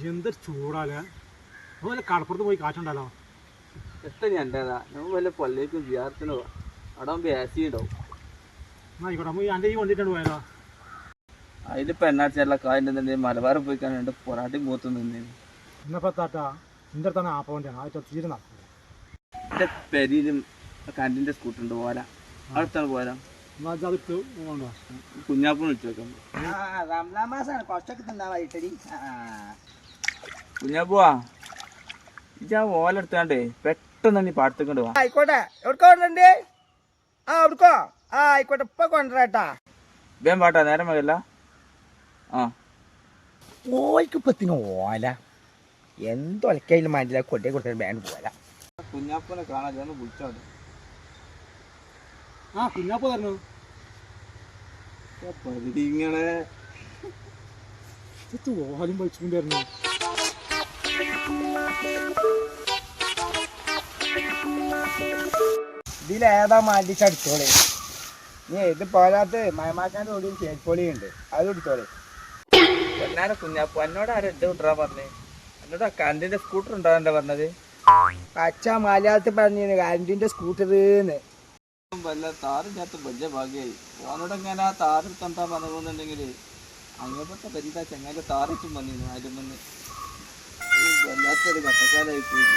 എന്തൊരു ചൂടാലേ അതുപോലെ കടപ്പുറത്ത് പോയി കാറ്റുണ്ടല്ലോ. എത്ര ഞണ്ടേതാ നമ്മൾ വല്ല പള്ളിയേക്കും വിചാരത്തിനോ അവിടെ ബാസി ഉണ്ടാവും. ആയിക്കോട്ടെ നമുക്ക് എൻ്റെ ഈ വണ്ടിയിട്ടാണ് പോയാലോ. അതിലിപ്പോൾ എണ്ണാഴ്ചയുള്ള കായൻ്റെ മലബാരം പോയി കാണാണ്ട് പൊറാട്ടി മൂത്ത് നിന്നേന്. ഇന്നപ്പോൾ താട്ടാ എൻ്റെ അടുത്താണ് ആപ്പ വണ്ടിയാണ് അത് തീരെ നടക്കും. എൻ്റെ പെരിയിലും കണ്ടിൻ്റെ സ്കൂട്ടറുണ്ട് പോരാ അടുത്താണ് പോരാ. എന്നാൽ അത് ഇട്ട് കൊണ്ടോ കുഞ്ഞാപ്പൂനെ വിളിച്ചു വെക്കാം. റംലാൻ മാസാണ് കുറച്ചൊക്കെ തിന്നാ വൈട്ടടി. കുഞ്ഞാപ്പൂവാ ഇജാ ഓലെടുത്താണ്ടേ പെട്ടെന്ന് നീ പാടത്തേക്കൊണ്ട് പോവാ. ആയിക്കോട്ടെ എവിടെക്കോ കൊണ്ടുണ്ട്. എവിടെക്കോ ആയിക്കോട്ടെ ഇപ്പൊ കൊണ്ടുവരാട്ടാ. വേം പാട്ടാ നേരം മകല്ല. ആ ഓയ്ക്ക് പത്തിങ്ങ ഓല എന്തൊലക്കയിലും മാറ്റില്ല കൊണ്ടേ കൊടുത്തിട്ട് ബാൻഡ് പോല. കുഞ്ഞാപ്പൂനെ കാണാൻ ഞാൻ വിളിച്ചോണ്ട്. കുഞ്ഞാപ്പ തരണു ഇങ്ങനെ ഓഹാലും പഠിച്ചുകൊണ്ടായിരുന്നു. ഇതിലേതാ മാറ്റിച്ചടിച്ചോളെ. നീ ഇത് പോരാത്ത മയമാക്കാൻ്റെ ഓടിയും ചേരിപ്പൊളിയുണ്ട് അത് എടുത്തോളെ. എന്നാലും കുഞ്ഞാപ്പൂ എന്നോട് ആരും എന്ത് വിട്ടാ പറഞ്ഞേ? എന്നോട് കണ്ടിന്റെ സ്കൂട്ടർ ഉണ്ടാവണ്ട പറഞ്ഞത്. പച്ച മലയാളത്തിൽ പറഞ്ഞു കരണ്ടിന്റെ സ്കൂട്ടറിന്ന്. വല്ല താറില്ലാത്ത വലിയ ഭാഗ്യമായി ഓനോട് എങ്ങനെ ആ താറിൽ തണ്ടാ പറഞ്ഞുണ്ടെങ്കിൽ അങ്ങനത്തെ പരിതാ ചെങ്ങാല് താറിട്ടും വന്നിരുന്നു. അതിൽ വന്ന് വല്ലാത്തൊരു ഘട്ടക്കാലായി പോയി.